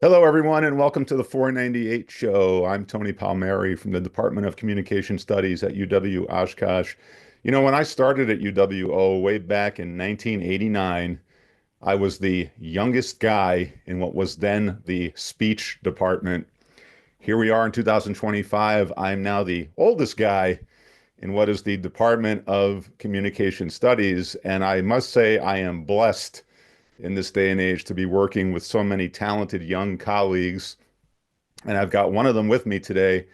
Hello, everyone, and welcome to the 498 show. I'm Tony Palmeri from the Department of Communication Studies at UW Oshkosh. You know, when I started at UWO way back in 1989, I was the youngest guy in what was then the speech department. Here we are in 2025. I'm now the oldest guy in what is the Department of Communication Studies, and I must say I am blessed in this day and age to be working with so many talented young colleagues. And I've got one of them with me today.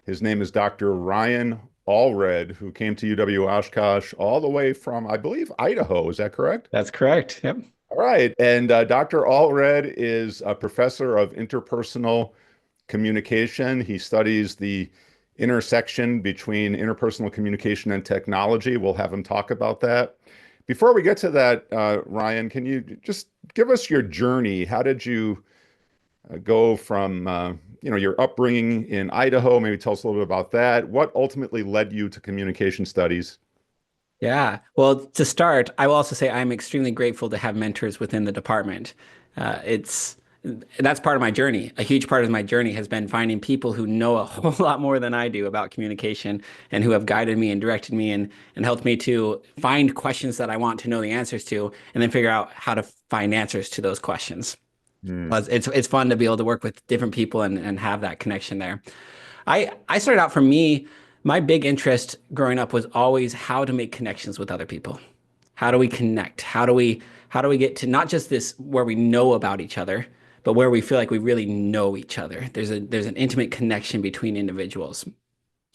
His name is Dr. Ryan Allred, who came to UW Oshkosh all the way from, I believe, Idaho. Is that correct? That's correct. Yep. All right. And Dr. Allred is a professor of interpersonal communication. He studies the intersection between interpersonal communication and technology. We'll have him talk about that. Before we get to that, Ryan, can you just give us your journey? How did you go from, your upbringing in Idaho? Maybe tell us a little bit about that. What ultimately led you to communication studies? Yeah. Well, to start, I will also say I'm extremely grateful to have mentors within the department. It's That's part of my journey. A huge part of my journey has been finding people who know a whole lot more than I do about communication and who have guided me and directed me and helped me to find questions that I want to know the answers to, and then figure out how to find answers to those questions. Hmm. It's fun to be able to work with different people and have that connection there. I started out, for me, my big interest growing up was always how to make connections with other people. How do we connect? How do we get to not just this where we know about each other, but where we feel like we really know each other? There's an intimate connection between individuals.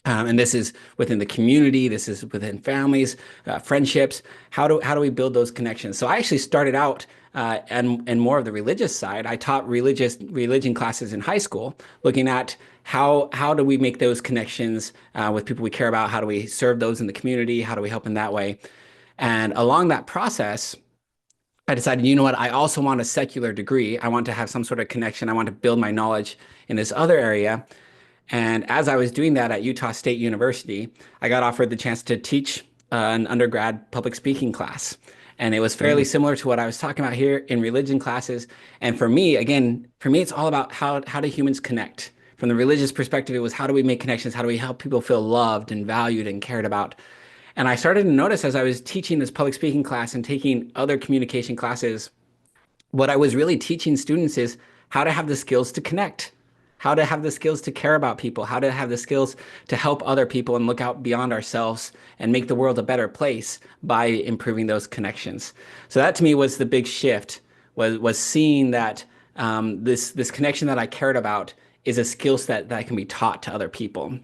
And this is within the community, this is within families, friendships. How do we build those connections? So I actually started out and more of the religious side. I taught religion classes in high school, looking at how do we make those connections with people we care about? How do we serve those in the community? How do we help in that way? And along that process, I decided, you know what, I also want a secular degree. I want to have some sort of connection. I want to build my knowledge in this other area. And as I was doing that at Utah State University, I got offered the chance to teach an undergrad public speaking class. And it was fairly Hmm. similar to what I was talking about here in religion classes. And for me, again, it's all about how do humans connect? From the religious perspective, it was how do we make connections? How do we help people feel loved and valued and cared about? And I started to notice as I was teaching this public speaking class and taking other communication classes, what I was really teaching students is how to have the skills to connect, how to have the skills to care about people, how to have the skills to help other people and look out beyond ourselves and make the world a better place by improving those connections. So that to me was the big shift, was seeing that this connection that I cared about is a skill set that can be taught to other people,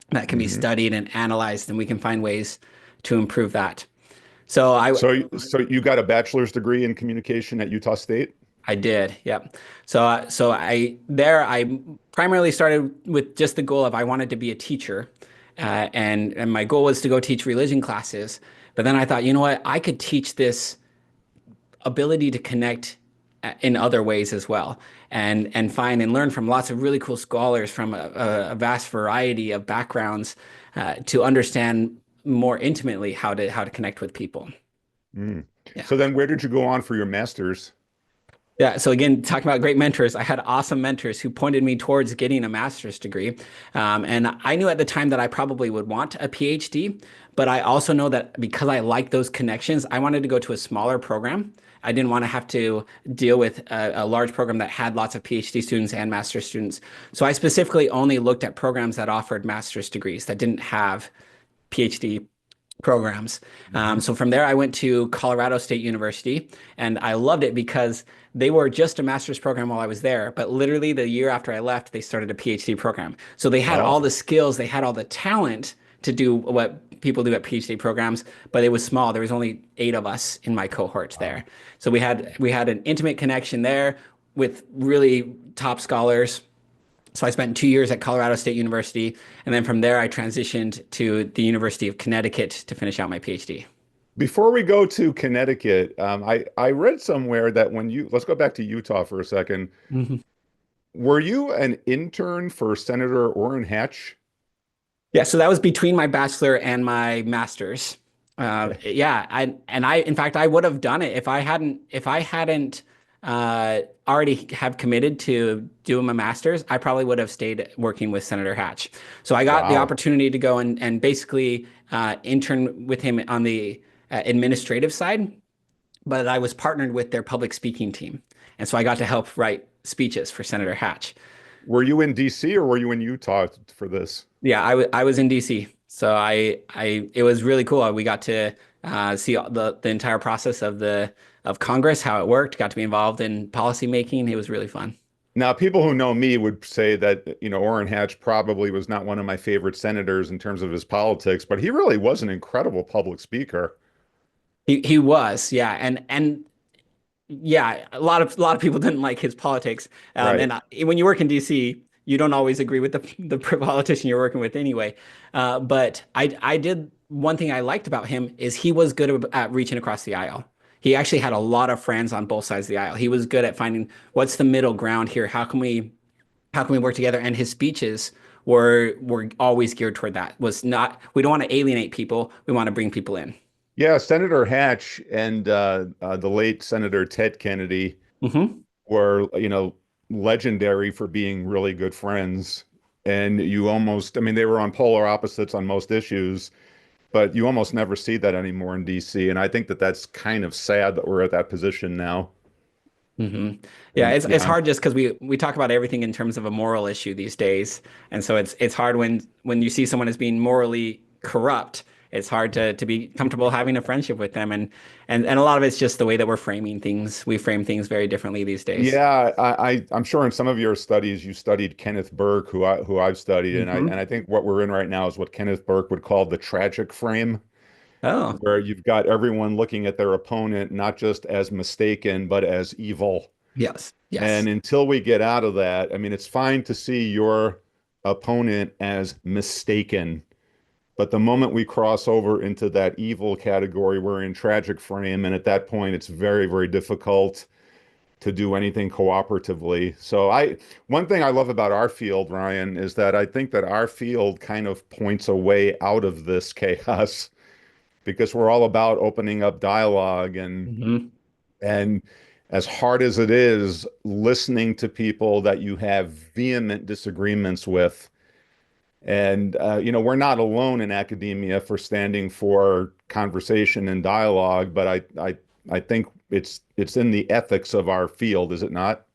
that can be Hmm. studied and analyzed, and we can find ways to improve that. So So you got a bachelor's degree in communication at Utah State? I did, yep. So I primarily started with just the goal of I wanted to be a teacher, and my goal was to go teach religion classes. But then I thought, you know what, I could teach this ability to connect in other ways as well, and find and learn from lots of really cool scholars from a vast variety of backgrounds to understand more intimately how to connect with people. Mm. Yeah. So then where did you go on for your master's? Yeah. So again, talking about great mentors, I had awesome mentors who pointed me towards getting a master's degree. And I knew at the time that I probably would want a PhD, but I also know that because I like those connections, I wanted to go to a smaller program. I didn't want to have to deal with a large program that had lots of PhD students and master's students. So I specifically only looked at programs that offered master's degrees that didn't have PhD programs. Hmm. So from there, I went to Colorado State University, and I loved it because they were just a master's program while I was there. But literally the year after I left, they started a PhD program. So they had all Oh. the skills, they had all the talent to do what people do at PhD programs, but it was small. There was only 8 of us in my cohort there. So we had an intimate connection there with really top scholars. So I spent 2 years at Colorado State University, and then from there I transitioned to the University of Connecticut to finish out my PhD. Before we go to Connecticut, I read somewhere that let's go back to Utah for a second. Mhm. Were you an intern for Senator Orrin Hatch? Yeah, so that was between my bachelor and my master's. Okay. Yeah, in fact, I would have done it if I hadn't already have committed to doing my master's, I probably would have stayed working with Senator Hatch. So I got the Wow. opportunity to go and basically intern with him on the administrative side, but I was partnered with their public speaking team. And so I got to help write speeches for Senator Hatch. Were you in DC or were you in Utah for this? Yeah, I was in DC. So it was really cool. We got to see the entire process of the of Congress, how it worked, got to be involved in policy making. It was really fun. Now, people who know me would say that, Orrin Hatch probably was not one of my favorite senators in terms of his politics, but he really was an incredible public speaker. He was, yeah, and yeah, a lot of people didn't like his politics. Right. When you work in DC, you don't always agree with the politician you're working with anyway. But I did one thing I liked about him is he was good at reaching across the aisle. He actually had a lot of friends on both sides of the aisle. He was good at finding what's the middle ground here. How can we work together? And his speeches were always geared toward that. Was not we don't want to alienate people. We want to bring people in. Yeah, Senator Hatch and the late Senator Ted Kennedy Hmm. were, legendary for being really good friends. And I mean, they were on polar opposites on most issues, but you almost never see that anymore in DC. And I think that that's kind of sad that we're at that position now. Hmm. Yeah, And it's hard just because we talk about everything in terms of a moral issue these days, and so it's hard when you see someone as being morally corrupt. It's hard to be comfortable having a friendship with them, and a lot of it's just the way that we're framing things. We frame things very differently these days. yeah, I'm sure in some of your studies you studied Kenneth Burke, who I've studied, and I Hmm. and I think what we're in right now is what Kenneth Burke would call the tragic frame, Oh, where you've got everyone looking at their opponent not just as mistaken, but as evil. yes, And yes. until we get out of that, I mean, it's fine to see your opponent as mistaken. But the moment we cross over into that evil category, we're in tragic frame. And at that point, it's very, very difficult to do anything cooperatively. One thing I love about our field, Ryan, is that I think that our field kind of points a way out of this chaos because we're all about opening up dialogue Hmm. and as hard as it is, listening to people that you have vehement disagreements with. And, we're not alone in academia for standing for conversation and dialogue, but I think it's in the ethics of our field, is it not?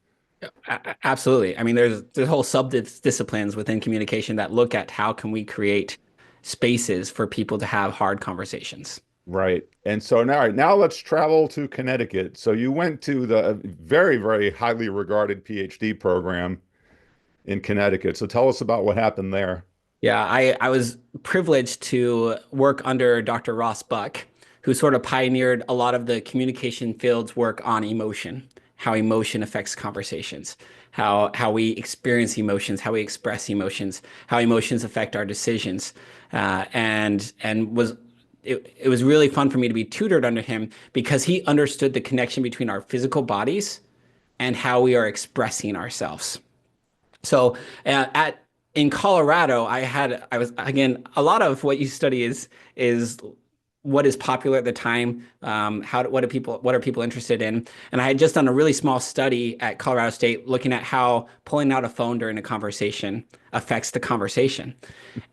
Absolutely. I mean, there's whole sub-disciplines within communication that look at how can we create spaces for people to have hard conversations. Right. And so now, all right, now let's travel to Connecticut. So you went to the very, very highly regarded PhD program in Connecticut. So tell us about what happened there. Yeah, I was privileged to work under Dr. Ross Buck, who sort of pioneered a lot of the communication field's work on emotion, how emotion affects conversations, how we experience emotions, how we express emotions, how emotions affect our decisions, and it was really fun for me to be tutored under him because he understood the connection between our physical bodies and how we are expressing ourselves. So at in Colorado, I was again a lot of what you study is what is popular at the time. What are people interested in? And I had just done a really small study at Colorado State looking at how pulling out a phone during a conversation affects the conversation.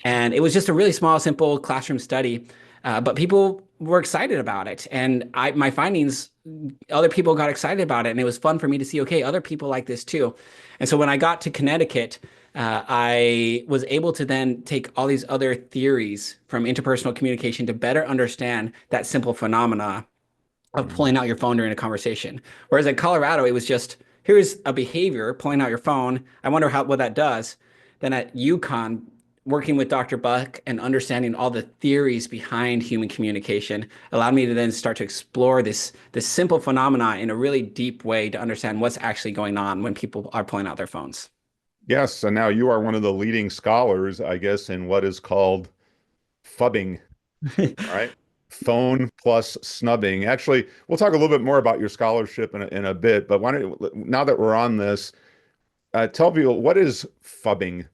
And it was just a really small, simple classroom study, but people were excited about it. And my findings, other people got excited about it. And it was fun for me to see, okay, other people like this too. And so when I got to Connecticut, I was able to then take all these other theories from interpersonal communication to better understand that simple phenomena of Mhm. pulling out your phone during a conversation. Whereas in Colorado, it was just here's a behavior, pulling out your phone. I wonder what that does. Then at UConn, working with Dr. Buck and understanding all the theories behind human communication allowed me to then start to explore this simple phenomena in a really deep way to understand what's actually going on when people are pulling out their phones. Yes, and now you are one of the leading scholars, I guess, in what is called phubbing, right? Phone plus snubbing. Actually, we'll talk a little bit more about your scholarship in a bit, but now that we're on this, tell people what is phubbing?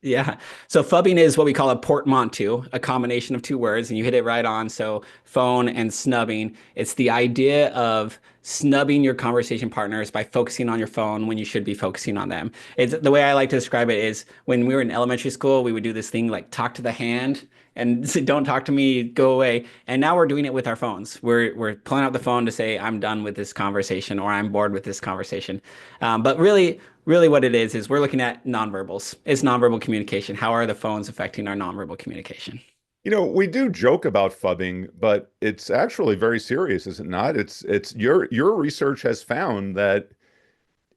Yeah. So phubbing is what we call a portmanteau, a combination of two words, and you hit it right on. So phone and snubbing. It's the idea of snubbing your conversation partners by focusing on your phone when you should be focusing on them. It's the way I like to describe it is when we were in elementary school, we would do this thing like talk to the hand and say, don't talk to me, go away. And now we're doing it with our phones. We're pulling out the phone to say, I'm done with this conversation or I'm bored with this conversation. But really what it is we're looking at nonverbals. It's nonverbal communication. How are the phones affecting our nonverbal communication? We do joke about phubbing, but it's actually very serious, is it not? It's your research has found that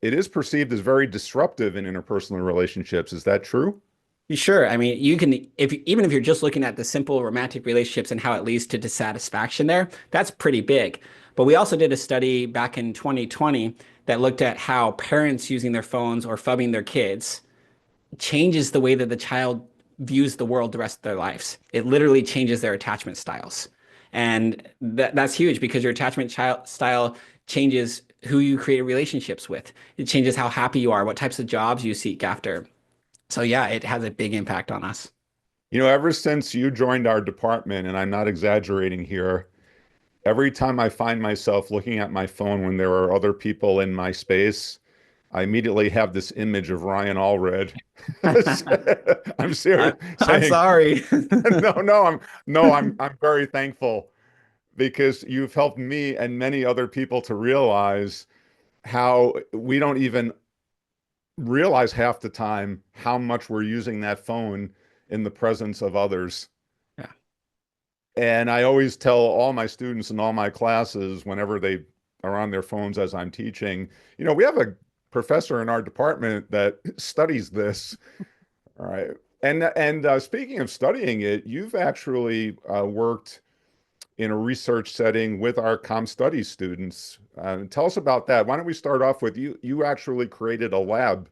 it is perceived as very disruptive in interpersonal relationships. Is that true? Sure. I mean, you can, if even if you're just looking at the simple romantic relationships and how it leads to dissatisfaction there, that's pretty big. But we also did a study back in 2020 that looked at how parents using their phones or phubbing their kids changes the way that the child views the world the rest of their lives. It literally changes their attachment styles. And that's huge because your style changes who you create relationships with. It changes how happy you are, what types of jobs you seek after. So yeah, it has a big impact on us. Ever since you joined our department, and I'm not exaggerating here, every time I find myself looking at my phone when there are other people in my space, I immediately have this image of Ryan Allred. I'm serious, I'm saying, sorry. no, no, I'm very thankful because you've helped me and many other people to realize how we don't even realize half the time how much we're using that phone in the presence of others. Yeah. And I always tell all my students in all my classes, whenever they are on their phones as I'm teaching, we have a professor in our department that studies this. All right. And speaking of studying it, you've actually worked in a research setting with our comm studies students. Tell us about that. Why don't we start off with you? You actually created a lab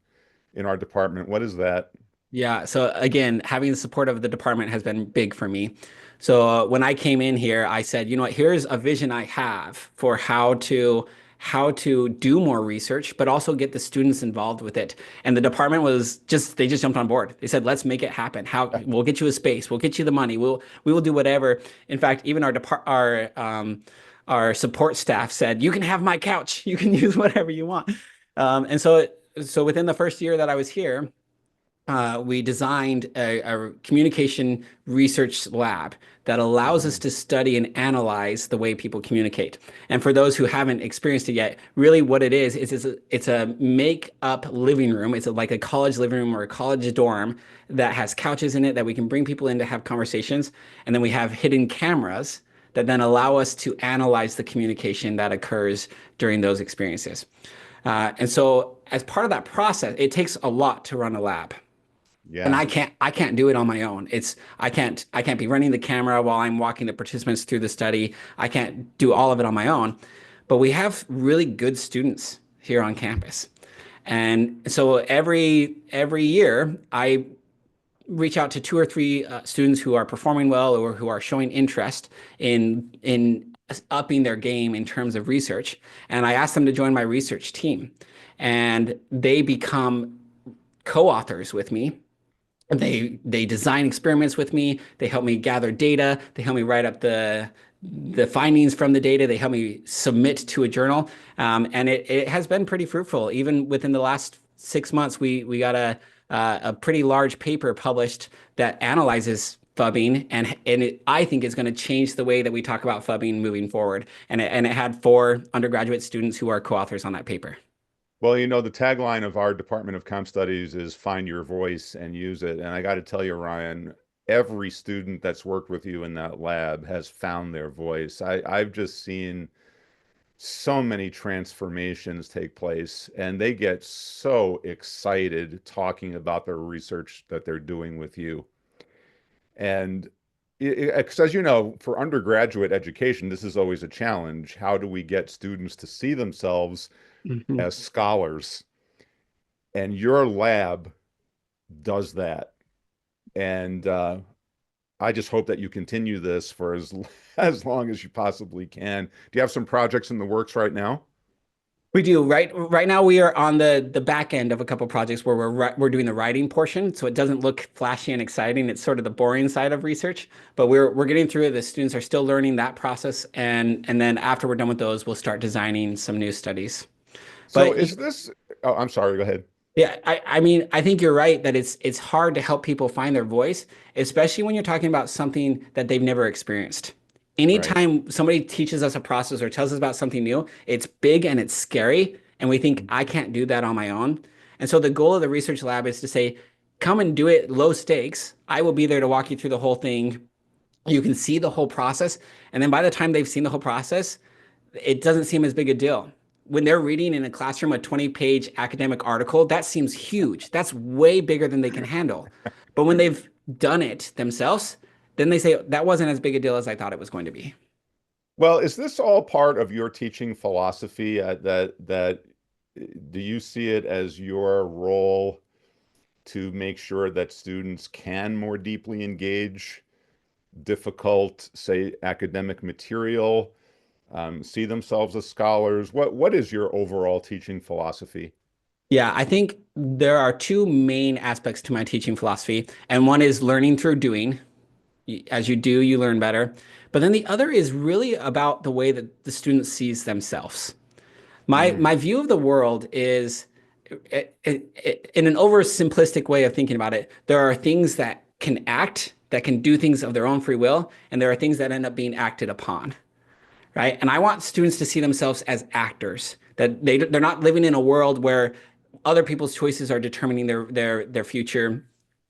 in our department. What is that? Yeah. So again, having the support of the department has been big for me. So when I came in here, I said, you know what, here's a vision I have for how to do more research, but also get the students involved with it. And the department they just jumped on board. They said, let's make it happen. How we'll get you a space, we'll get you the money, we will do whatever. In fact, even our support staff said, you can have my couch, you can use whatever you want. And so within the first year that I was here, we designed a communication research lab that allows us Wow. to study and analyze the way people communicate. And for those who haven't experienced it yet, really what it is it's a make-up living room. It's like a college living room or a college dorm that has couches in it that we can bring people in to have conversations. And then we have hidden cameras that then allow us to analyze the communication that occurs during those experiences. And so as part of that process, it takes a lot to run a lab and Yeah. I can't do it on my own. I can't be running the camera while I'm walking the participants through the study. I can't do all of it on my own. But we have really good students here on campus. And so every year I reach out to two or three students who are performing well or who are showing interest in upping their game in terms of research, and I ask them to join my research team, and they become co-authors with me. They design experiments with me. They help me gather data. They help me write up the findings from the data. They help me submit to a journal, and it has been pretty fruitful. Even within the last 6 months, we got a pretty large paper published that analyzes phubbing, and I think is going to change the way that we talk about phubbing moving forward. And it had four undergraduate students who are co-authors on that paper. Well, the tagline of our Department of Comm Studies is find your voice and use it. And I got to tell you, Ryan, every student that's worked with you in that lab has found their voice. I've just seen so many transformations take place, and they get so excited talking about their research that they're doing with you. And because, as you know, for undergraduate education, this is always a challenge. How do we get students to see themselves Mhm. as scholars? And your lab does that. And I just hope that you continue this for as as long as you possibly can. Do you have some projects in the works right now? We do. Right now we are on the back end of a couple projects where we're doing the writing portion, so it doesn't look flashy and exciting. It's sort of the boring side of research, but we're getting through it. The students are still learning that process, and then after we're done with those, we'll start designing some new studies. So But is this, oh, I'm sorry, go ahead. yeah, I mean, I think you're right that it's hard to help people find their voice, especially when you're talking about something that they've never experienced. Right. Anytime somebody teaches us a process or tells us about something new, it's big and it's scary, and we think I can't do that on my own. And so the goal of the research lab is to say, come and do it low stakes. I will be there to walk you through the whole thing. You can see the whole process, and then by the time they've seen the whole process, it doesn't seem as big a deal. When they're reading in a classroom a 20-page academic article, that seems huge. That's way bigger than they can handle. But when they've done it themselves, then they say, that wasn't as big a deal as I thought it was going to be. Well, is this all part of your teaching philosophy that do you see it as your role to make sure that students can more deeply engage difficult, say, academic material, see themselves as scholars? What is your overall teaching philosophy? Yeah, I think there are two main aspects to my teaching philosophy, and one is learning through doing. As you do, you learn better. But then the other is really about the way that the student sees themselves. Mm, My view of the world is in an oversimplistic way of thinking about it, there are things that can act, that can do things of their own free will, and there are things that end up being acted upon, right? And I want students to see themselves as actors, that they're not living in a world where other people's choices are determining their future,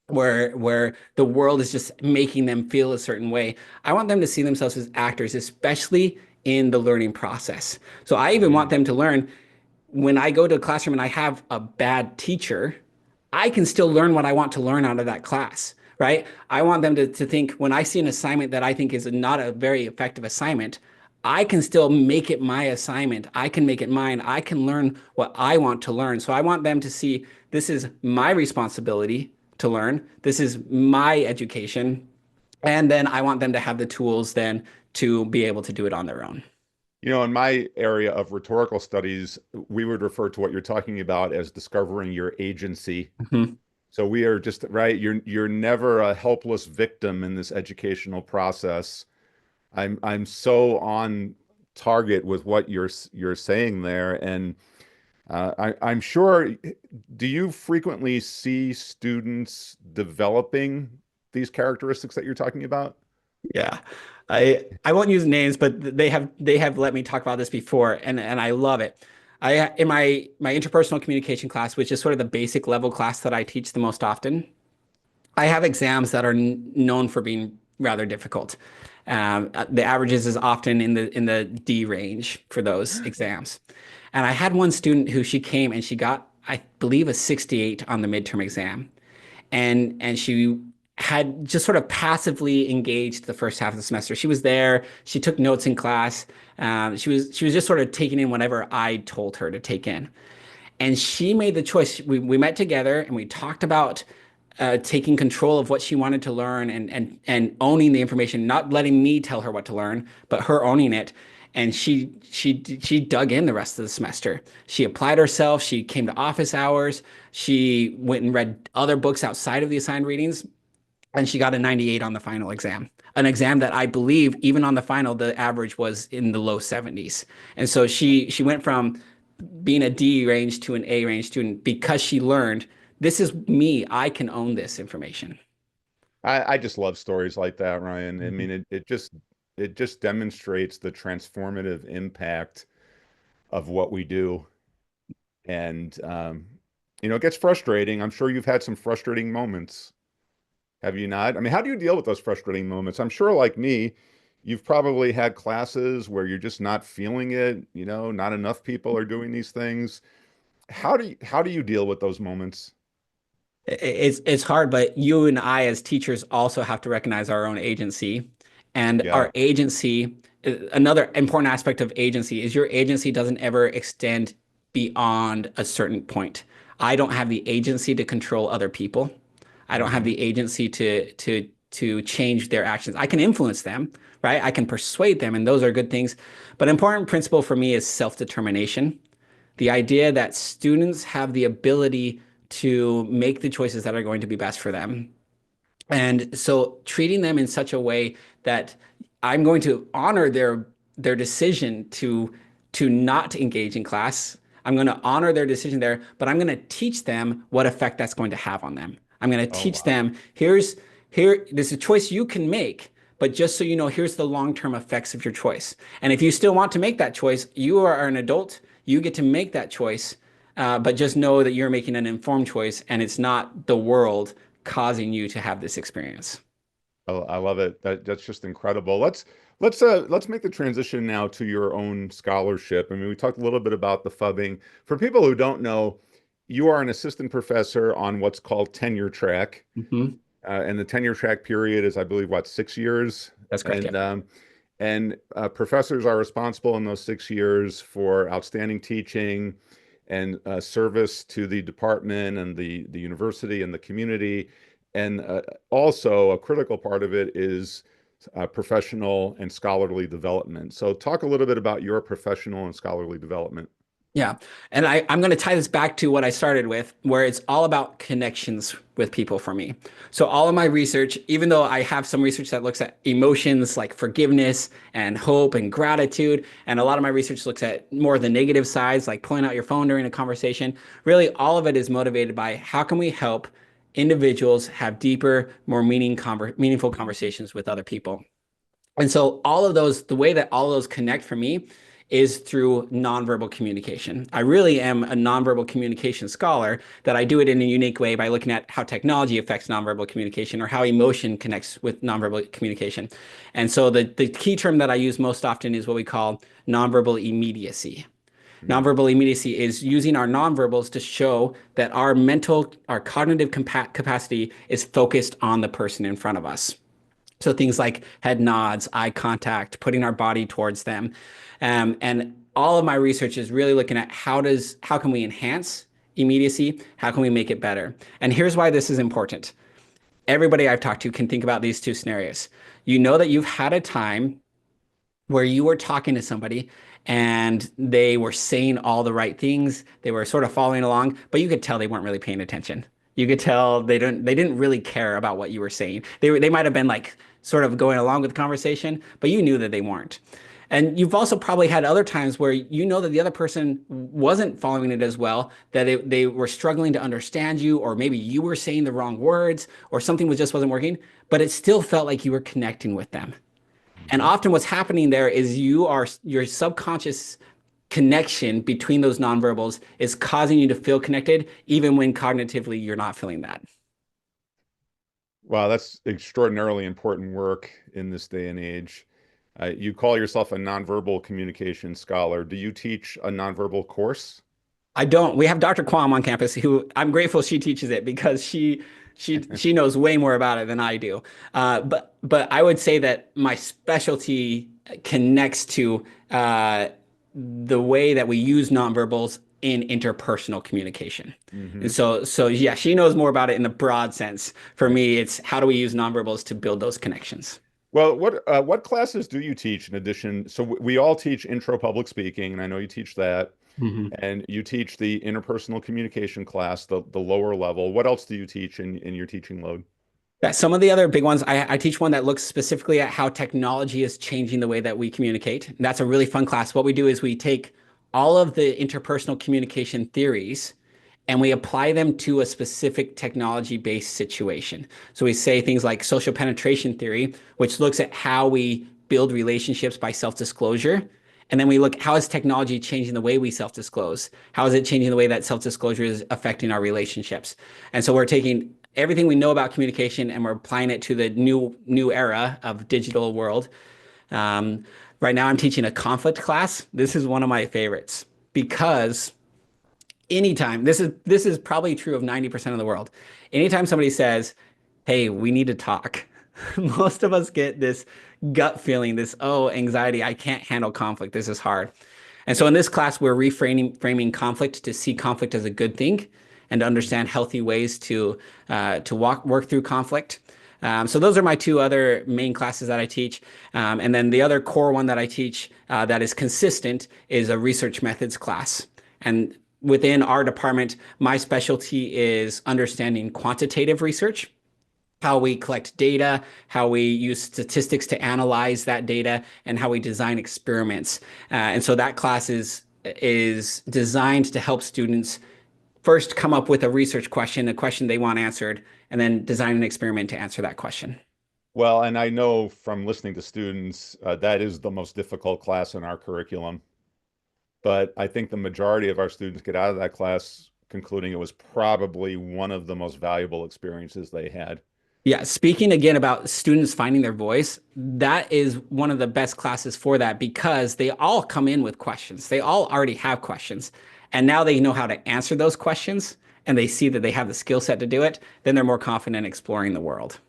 where the world is just making them feel a certain way. I want them to see themselves as actors, especially in the learning process. So I even want mm. them to learn when I go to a classroom and I have a bad teacher, I can still learn what I want to learn out of that class, right? I want them to think when I see an assignment that I think is not a very effective assignment, I can still make it my assignment. I can make it mine. I can learn what I want to learn. So I want them to see this is my responsibility to learn. This is my education. And then I want them to have the tools then to be able to do it on their own. You know, in my area of rhetorical studies, we would refer to what you're talking about as discovering your agency. Mhm. So we are just right. You're never a helpless victim in this educational process. I'm so on target with what you're saying there, and I'm sure. Do you frequently see students developing these characteristics that you're talking about? Yeah. I won't use names, but they have let me talk about this before and I love it. I in my interpersonal communication class, which is sort of the basic level class that I teach the most often, I have exams that are known for being rather difficult. The averages is often in the D range for those exams. And I had one student who she came and she got, I believe, a 68 on the midterm exam and she had just sort of passively engaged the first half of the semester. She was there. She took notes in class. She was just sort of taking in whatever I told her to take in. And she made the choice. We met together and we talked about taking control of what she wanted to learn and owning the information, not letting me tell her what to learn, but her owning it. And she dug in the rest of the semester. She applied herself. She came to office hours. She went and read other books outside of the assigned readings, and she got a 98 on the final exam. An exam that I believe, even on the final, the average was in the low 70s. And so she went from being a D range to an A range student because she learned this is me. I can own this information. I just love stories like that, Ryan. I Mhm. mean, it just demonstrates the transformative impact of what we do. And it gets frustrating. I'm sure you've had some frustrating moments, have you not? I mean, how do you deal with those frustrating moments? I'm sure, like me, you've probably had classes where you're just not feeling it, not enough people are doing these things. How do you deal with those moments? It's hard, but you and I as teachers also have to recognize our own agency. And Yeah. our agency, another important aspect of agency is your agency doesn't ever extend beyond a certain point. I don't have the agency to control other people. I don't have Hmm. the agency to change their actions. I can influence them, right? I can persuade them, and those are good things. But an important principle for me is self-determination. The idea that students have the ability to make the choices that are going to be best for them. And so treating them in such a way that I'm going to honor their decision to not engage in class. I'm going to honor their decision there, but I'm going to teach them what effect that's going to have on them. I'm going to Oh, teach wow. them there's a choice you can make, but just so you know, here's the long-term effects of your choice. And if you still want to make that choice, you are an adult, you get to make that choice. But just know that you're making an informed choice and it's not the world causing you to have this experience. I love it. That's just incredible. Let's make the transition now to your own scholarship. I mean, we talked a little bit about the phubbing. For people who don't know, you are an assistant professor on what's called tenure track. Mhm. And the tenure track period is, I believe, what, 6 years? That's correct. Yeah. And professors are responsible in those 6 years for outstanding teaching and service to the department and the university and the community. And also, a critical part of it is professional and scholarly development. So, talk a little bit about your professional and scholarly development. Yeah. And I'm going to tie this back to what I started with, where it's all about connections with people for me. So all of my research, even though I have some research that looks at emotions like forgiveness and hope and gratitude, and a lot of my research looks at more the negative sides, like pulling out your phone during a conversation, really all of it is motivated by how can we help individuals have deeper, more meaningful conversations with other people. And so all of those, the way that all of those connect for me is through nonverbal communication. I really am a nonverbal communication scholar, that I do it in a unique way by looking at how technology affects nonverbal communication or how emotion connects with nonverbal communication. And so the key term that I use most often is what we call nonverbal immediacy. Mm. Nonverbal immediacy is using our nonverbals to show that our cognitive capacity is focused on the person in front of us. So things like head nods, eye contact, putting our body towards them. And all of my research is really looking at how can we enhance immediacy? How can we make it better? And here's why this is important. Everybody I've talked to can think about these two scenarios. You know that you've had a time where you were talking to somebody and they were saying all the right things. They were sort of following along, but you could tell they weren't really paying attention. You could tell they didn't really care about what you were saying. They might have been like sort of going along with the conversation, but you knew that they weren't. And you've also probably had other times where you know that the other person wasn't following it as well, that they were struggling to understand you, or maybe you were saying the wrong words, or something just wasn't working, but it still felt like you were connecting with them. And Mhm. often what's happening there is your subconscious connection between those nonverbals is causing you to feel connected, even when cognitively you're not feeling that. Wow, that's extraordinarily important work in this day and age. You call yourself a nonverbal communication scholar. Do you teach a nonverbal course? I don't. We have Dr. Kwam on campus who I'm grateful she teaches it because she knows way more about it than I do. But I would say that my specialty connects to the way that we use nonverbals in interpersonal communication. And Hmm. so yeah, she knows more about it in the broad sense. For me, it's how do we use nonverbals to build those connections? Well, what classes do you teach in addition? So we all teach intro public speaking, and I know you teach that, Mhm. and you teach the interpersonal communication class, the lower level. What else do you teach in your teaching load? Yeah, some of the other big ones, I teach one that looks specifically at how technology is changing the way that we communicate. And that's a really fun class. What we do is we take all of the interpersonal communication theories and we apply them to a specific technology-based situation. So we say things like social penetration theory, which looks at how we build relationships by self-disclosure. And then we look, how is technology changing the way we self-disclose? How is it changing the way that self-disclosure is affecting our relationships? And so we're taking everything we know about communication and we're applying it to the new era of digital world. Um, right now, I'm teaching a conflict class. This is one of my favorites because anytime this is probably true of 90% of the world. Anytime somebody says, "Hey, we need to talk," most of us get this gut feeling, this anxiety. I can't handle conflict. This is hard. And so in this class, we're framing conflict to see conflict as a good thing and to understand healthy ways to work through conflict. So those are my two other main classes that I teach. And then the other core one that I teach that is consistent is a research methods class. And within our department, my specialty is understanding quantitative research, how we collect data, how we use statistics to analyze that data, and how we design experiments. And so that class is designed to help students first come up with a research question, a question they want answered, and then design an experiment to answer that question. Well, and I know from listening to students, that is the most difficult class in our curriculum. But I think the majority of our students get out of that class concluding it was probably one of the most valuable experiences they had. Yeah, speaking again about students finding their voice, that is one of the best classes for that because they all come in with questions. They all already have questions. And now they know how to answer those questions and they see that they have the skill set to do it. Then they're more confident exploring the world.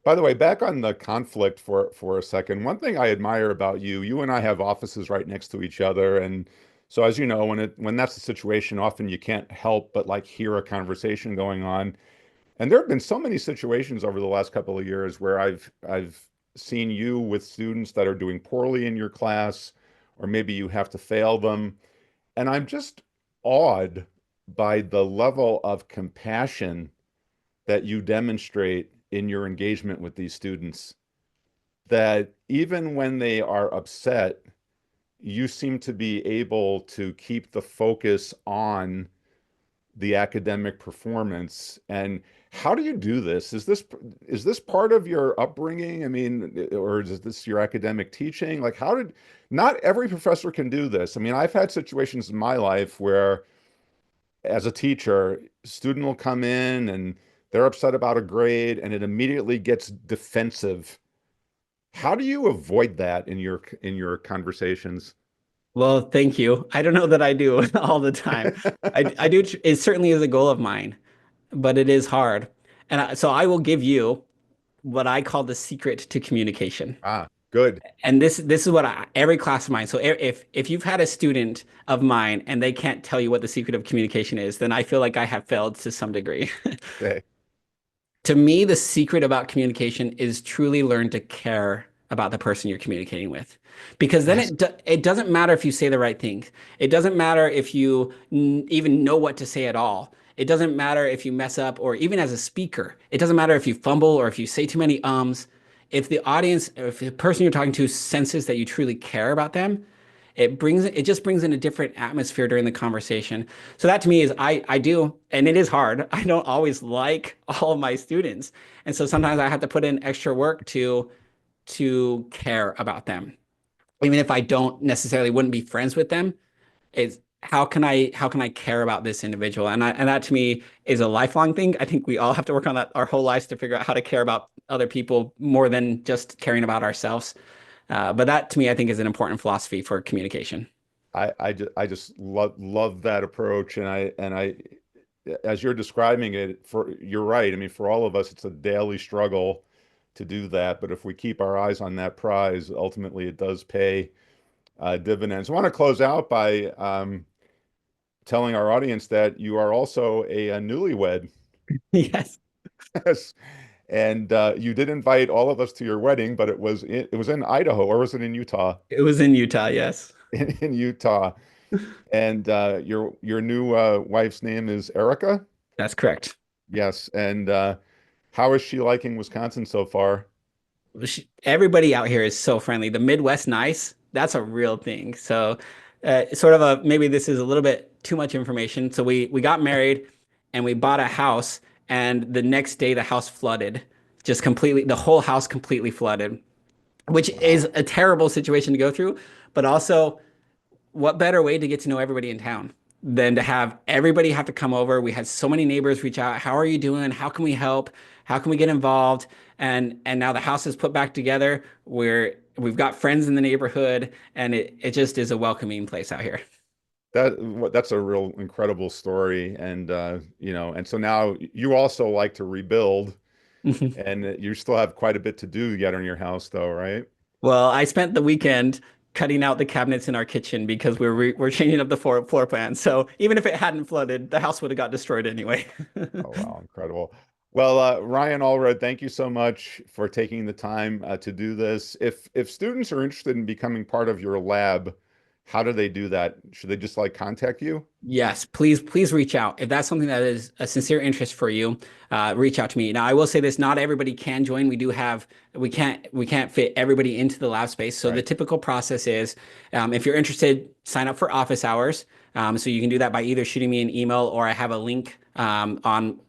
By the way, back on the conflict for a second, one thing I admire about you, you and I have offices right next to each other, and so as you know, when that's the situation, often you can't help but like hear a conversation going on. And there have been so many situations over the last couple of years where I've seen you with students that are doing poorly in your class, or maybe you have to fail them, and I'm just awed by the level of compassion that you demonstrate in your engagement with these students, that even when they are upset, you seem to be able to keep the focus on the academic performance. And how do you do this? Is this part of your upbringing? I mean, or is this your academic teaching? Like, not every professor can do this. I mean, I've had situations in my life where as a teacher, student will come in and they're upset about a grade and it immediately gets defensive. How do you avoid that in your conversations? Well, thank you. I don't know that I do all the time. I do. It certainly is a goal of mine, but it is hard. So I will give you what I call the secret to communication. Ah, good. And this is what every class of mine. So if you've had a student of mine and they can't tell you what the secret of communication is, then I feel like I have failed to some degree. Okay. To me, the secret about communication is truly learn to care about the person you're communicating with. Because then Yes. it doesn't matter if you say the right thing. It doesn't matter if you even know what to say at all. It doesn't matter if you mess up or even as a speaker. It doesn't matter if you fumble or if you say too many ums. If the audience, if the person you're talking to senses that you truly care about them, it just brings in a different atmosphere during the conversation. So that to me is I do, and it is hard. I don't always like all of my students. And so sometimes I have to put in extra work to care about them. Even if I don't necessarily wouldn't be friends with them, it's how can I care about this individual? And that to me is a lifelong thing. I think we all have to work on that our whole lives to figure out how to care about other people more than just caring about ourselves. But that to me, I think is an important philosophy for communication. I just love that approach, and I as you're describing it, you're right. I mean, for all of us, it's a daily struggle to do that. But if we keep our eyes on that prize, ultimately it does pay dividends. I want to close out by telling our audience that you are also a newlywed. Yes, Yes. And you did invite all of us to your wedding, but it was in Idaho, or was it in Utah? it was in Utah. Yes, In Utah. And your new wife's name is Erica? that's correct. Yes. And how is she liking Wisconsin so far? Everybody out here is so friendly. The Midwest nice, that's a real thing. So, sort of a maybe this is a little bit too much information. So we got married and we bought a house, and the next day the house flooded, just completely. The whole house completely flooded, which Wow. is a terrible situation to go through. But also, what better way to get to know everybody in town than to have everybody have to come over? We had so many neighbors reach out. How are you doing? How can we help? How can we get involved? And now the house is put back together. We've got friends in the neighborhood, and it just is a welcoming place out here. That's a real incredible story. And and so now you also like to rebuild, and you still have quite a bit to do yet on your house, though, right? Well, I spent the weekend cutting out the cabinets in our kitchen because we're changing up the floor plan. So even if it hadn't flooded, the house would have got destroyed anyway. Oh, wow, incredible. Well, Ryan Allred, thank you so much for taking the time to do this. If students are interested in becoming part of your lab, How do they do that? Should they just like contact you? Yes, please reach out. If that's something that is a sincere interest for you, reach out to me. Now, I will say this, not everybody can join. We can't fit everybody into the lab space. So the Right. typical process is, if you're interested, sign up for office hours. So you can do that by either shooting me an email, or I have a link on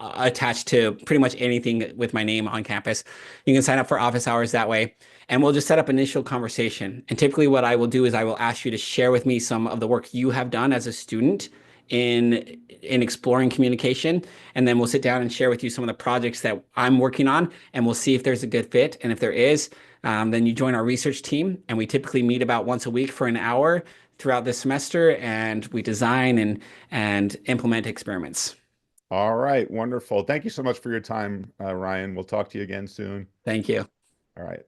attached to pretty much anything with my name on campus. You can sign up for office hours that way, and we'll just set up initial conversation. And typically what I will do is I will ask you to share with me some of the work you have done as a student in exploring communication, and then we'll sit down and share with you some of the projects that I'm working on, and we'll see if there's a good fit. And if there is, then you join our research team, and we typically meet about once a week for an hour throughout the semester, and we design and implement experiments. All right. Wonderful. Thank you so much for your time, Ryan. We'll talk to you again soon. Thank you. All right.